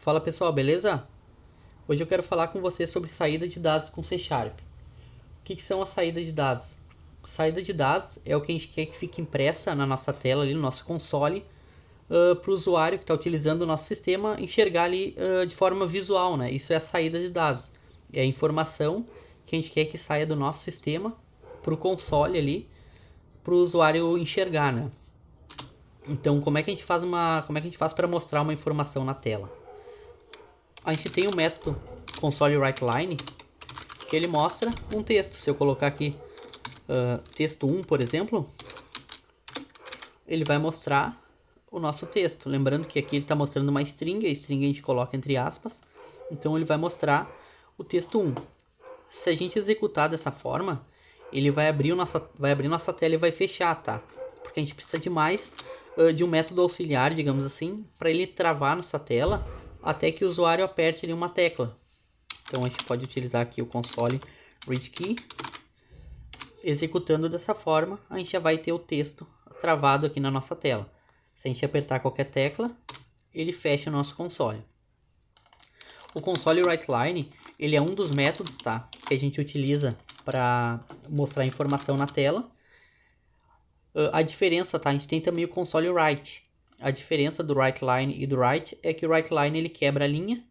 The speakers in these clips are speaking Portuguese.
Fala pessoal, beleza? Hoje eu quero falar com você sobre saída de dados com C Sharp. O que são as saídas de dados? Saída de dados é o que a gente quer que fique impressa na nossa tela, ali no nosso console, para o usuário que está utilizando o nosso sistema enxergar ali de forma visual, né? Isso é a saída de dados. É a informação que a gente quer que saia do nosso sistema para o console ali, para o usuário enxergar, né? Então, como é que a gente faz para mostrar uma informação na tela? A gente tem o método console writeLine, que ele mostra um texto. Se eu colocar aqui texto 1, por exemplo, ele vai mostrar o nosso texto. Lembrando que aqui ele está mostrando uma string, a string a gente coloca entre aspas, então ele vai mostrar o texto 1. Se a gente executar dessa forma, ele vai abrir nossa tela e vai fechar, tá? Porque a gente precisa de mais de um método auxiliar, digamos assim, para ele travar nossa tela até que o usuário aperte ali uma tecla. Então a gente pode utilizar aqui o console read key. Executando dessa forma, a gente já vai ter o texto travado aqui na nossa tela. Se a gente apertar qualquer tecla, ele fecha o nosso console. O console writeLine, ele é um dos métodos, tá, que a gente utiliza para mostrar informação na tela. A diferença, tá, a gente tem também o console write. A diferença do writeLine e do write é que o writeLine ele quebra a linha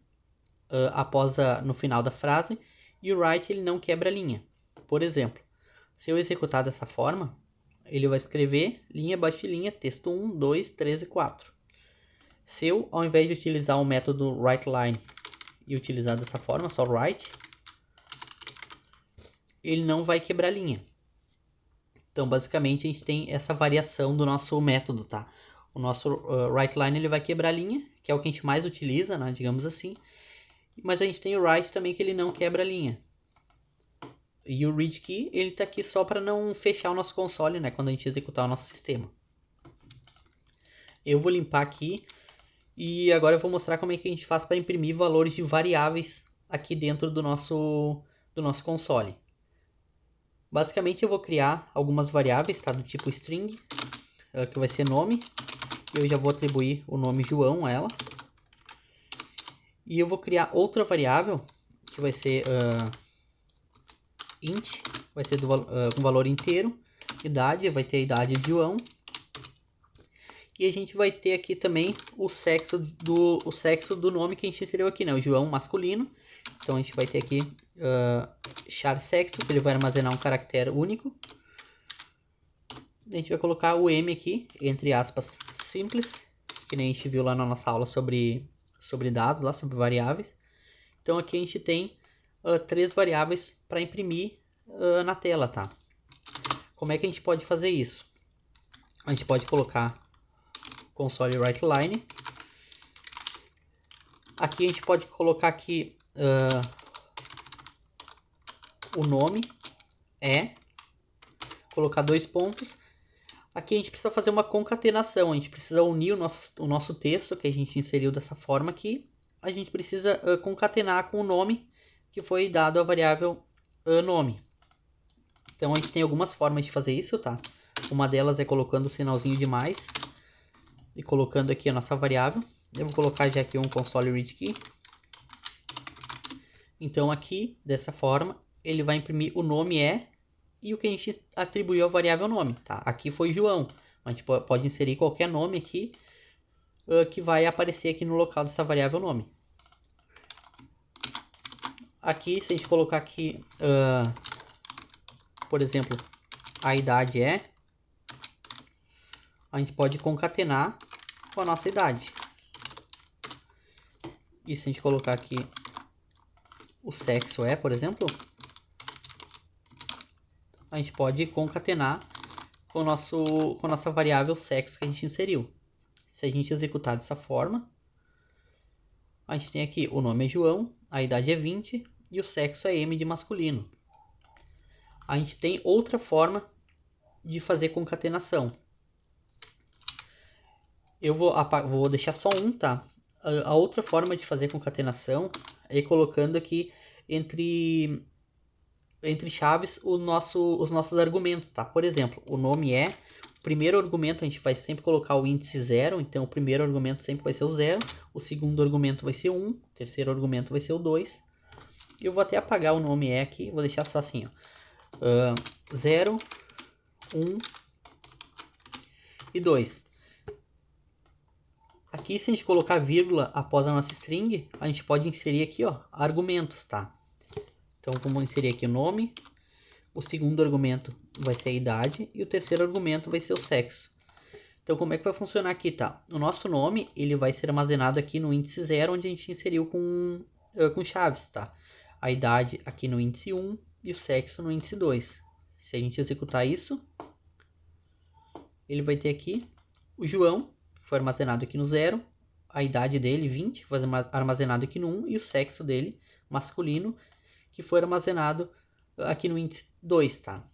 no final da frase, e o write ele não quebra a linha. Por exemplo, se eu executar dessa forma, ele vai escrever linha abaixo de linha, texto 1, 2, 3 e 4. Se eu, ao invés de utilizar o método writeLine e utilizar dessa forma, só write, ele não vai quebrar a linha. Então, basicamente, a gente tem essa variação do nosso método, tá? O nosso writeLine ele vai quebrar a linha, que é o que a gente mais utiliza, né, digamos assim. Mas a gente tem o write também, que ele não quebra a linha. E o read key, ele está aqui só para não fechar o nosso console, né, quando a gente executar o nosso sistema. Eu vou limpar aqui e agora eu vou mostrar como é que a gente faz para imprimir valores de variáveis aqui dentro do nosso console. Basicamente eu vou criar algumas variáveis, tá, do tipo string, que vai ser nome. Eu já vou atribuir o nome João a ela. E eu vou criar outra variável que vai ser int, vai ser com valor inteiro. Idade, vai ter a idade de João. E a gente vai ter aqui também o sexo do nome que a gente inseriu aqui, né? O João masculino. Então a gente vai ter aqui char sexo, que ele vai armazenar um caractere único. A gente vai colocar o M aqui, entre aspas, simples, que nem a gente viu lá na nossa aula sobre dados, lá sobre variáveis. Então aqui a gente tem 3 variáveis para imprimir na tela, tá? Como é que a gente pode fazer isso? A gente pode colocar console writeLine. Aqui a gente pode colocar aqui o nome colocar 2 pontos. Aqui a gente precisa fazer uma concatenação, a gente precisa unir o nosso texto que a gente inseriu dessa forma aqui. A gente precisa concatenar com o nome que foi dado à variável nome. Então a gente tem algumas formas de fazer isso, tá? Uma delas é colocando o sinalzinho de mais e colocando aqui a nossa variável. Eu vou colocar já aqui um console read key. Então aqui, dessa forma, ele vai imprimir o nome e o que a gente atribuiu à variável nome, tá? Aqui foi João. A gente pode inserir qualquer nome aqui que vai aparecer aqui no local dessa variável nome. Aqui, se a gente colocar aqui, por exemplo, a idade a gente pode concatenar com a nossa idade. E se a gente colocar aqui o sexo por exemplo, a gente pode concatenar com a nossa variável sexo que a gente inseriu. Se a gente executar dessa forma, a gente tem aqui o nome é João, a idade é 20 e o sexo é M de masculino. A gente tem outra forma de fazer concatenação. Eu vou deixar só um, tá? A outra forma de fazer concatenação é colocando aqui entre chaves os nossos argumentos, tá? Por exemplo, o nome primeiro argumento a gente vai sempre colocar o índice 0, então o primeiro argumento sempre vai ser o 0, o segundo argumento vai ser o 1, o terceiro argumento vai ser o 2. E eu vou até apagar o nome E aqui, vou deixar só assim, ó. 0, 1 e 2. Aqui, se a gente colocar vírgula após a nossa string, a gente pode inserir aqui, ó, argumentos, tá? Então, vamos inserir aqui o nome, o segundo argumento vai ser a idade e o terceiro argumento vai ser o sexo. Então, como é que vai funcionar aqui, tá? O nosso nome, ele vai ser armazenado aqui no índice 0, onde a gente inseriu com chaves, tá? A idade aqui no índice 1 e o sexo no índice 2. Se a gente executar isso, ele vai ter aqui o João, que foi armazenado aqui no 0, a idade dele, 20, que foi armazenado aqui no 1, e o sexo dele, masculino, que foi armazenado aqui no índice 2, tá?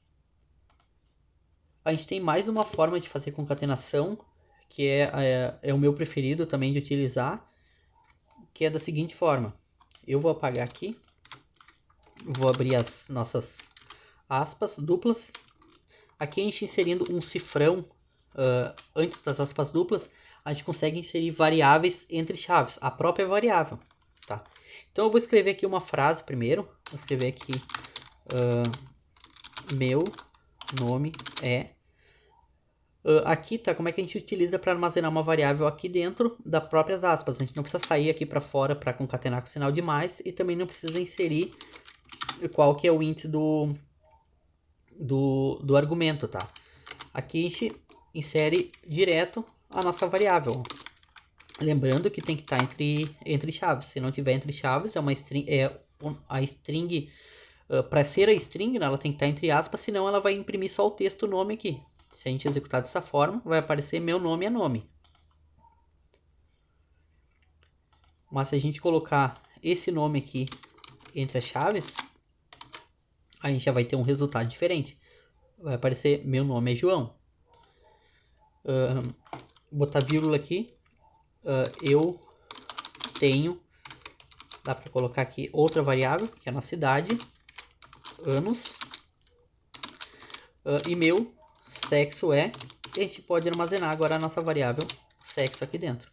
A gente tem mais uma forma de fazer concatenação, que é o meu preferido também de utilizar, que é da seguinte forma. Eu vou apagar aqui, vou abrir as nossas aspas duplas. Aqui a gente inserindo um cifrão antes das aspas duplas, a gente consegue inserir variáveis entre chaves, a própria variável, tá? Então eu vou escrever aqui uma frase primeiro, vou escrever aqui meu nome é... aqui tá como é que a gente utiliza para armazenar uma variável aqui dentro das próprias aspas. A gente não precisa sair aqui para fora para concatenar com sinal de mais e também não precisa inserir qual que é o índice do argumento, tá? Aqui a gente insere direto a nossa variável. Lembrando que tem que estar entre chaves. Se não tiver entre chaves, é uma string, a string, para ser a string, né, ela tem que estar entre aspas, senão ela vai imprimir só o texto nome aqui. Se a gente executar dessa forma, vai aparecer meu nome é nome. Mas se a gente colocar esse nome aqui entre as chaves, a gente já vai ter um resultado diferente. Vai aparecer meu nome é João. Botar vírgula aqui. Eu tenho, dá para colocar aqui outra variável, que é a nossa idade, anos, e meu sexo é, e a gente pode armazenar agora a nossa variável sexo aqui dentro.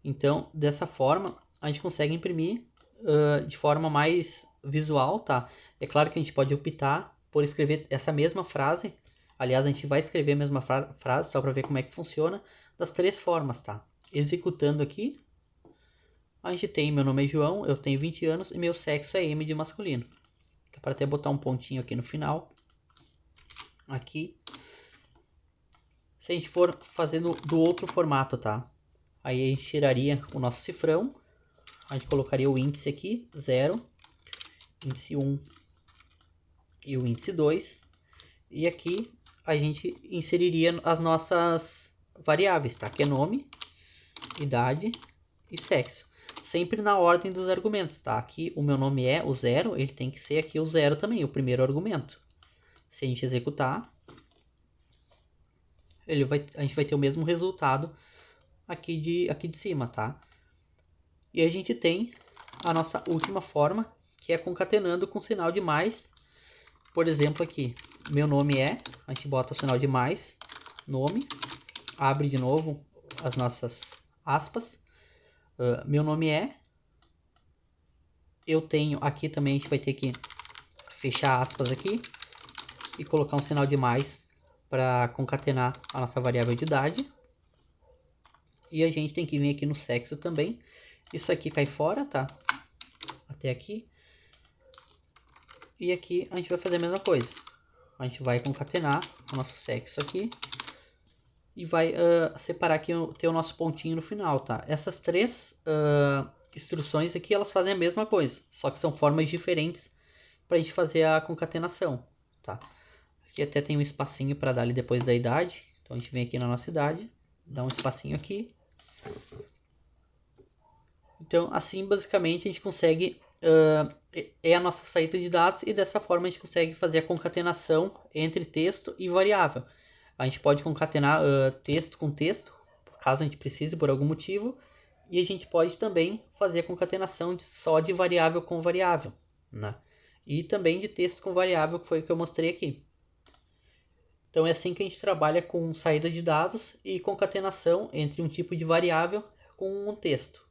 Então, dessa forma, a gente consegue imprimir de forma mais visual, tá? É claro que a gente pode optar por escrever essa mesma frase, aliás, a gente vai escrever a mesma frase, só para ver como é que funciona, das três formas, tá? Executando aqui, a gente tem meu nome é João, eu tenho 20 anos e meu sexo é M de masculino. Dá para até botar um pontinho aqui no final. Aqui. Se a gente for fazendo do outro formato, tá? Aí a gente tiraria o nosso cifrão. A gente colocaria o índice aqui, 0. Índice 1 e o índice 2. E aqui a gente inseriria as nossas variáveis, tá? Que é nome, idade e sexo. Sempre na ordem dos argumentos, tá? Aqui o meu nome é o 0, ele tem que ser aqui o 0 também, o primeiro argumento. Se a gente executar, a gente vai ter o mesmo resultado aqui de cima, tá? E a gente tem a nossa última forma, que é concatenando com sinal de mais. Por exemplo, aqui, meu nome é, a gente bota o sinal de mais, nome, abre de novo as nossas aspas. Meu nome é, eu tenho, aqui também a gente vai ter que fechar aspas aqui e colocar um sinal de mais para concatenar a nossa variável de idade. E a gente tem que vir aqui no sexo também. Isso aqui cai fora, tá? Até aqui. E aqui a gente vai fazer a mesma coisa. A gente vai concatenar o nosso sexo aqui. E vai separar aqui, ter o nosso pontinho no final, tá? Essas três instruções aqui, elas fazem a mesma coisa. Só que são formas diferentes para a gente fazer a concatenação, tá? Aqui até tem um espacinho para dar ali depois da idade. Então a gente vem aqui na nossa idade. Dá um espacinho aqui. Então, assim, basicamente, a gente consegue... é a nossa saída de dados e dessa forma a gente consegue fazer a concatenação entre texto e variável. A gente pode concatenar texto com texto, caso a gente precise por algum motivo. E a gente pode também fazer a concatenação só de variável com variável, né? E também de texto com variável, que foi o que eu mostrei aqui. Então é assim que a gente trabalha com saída de dados e concatenação entre um tipo de variável com um texto.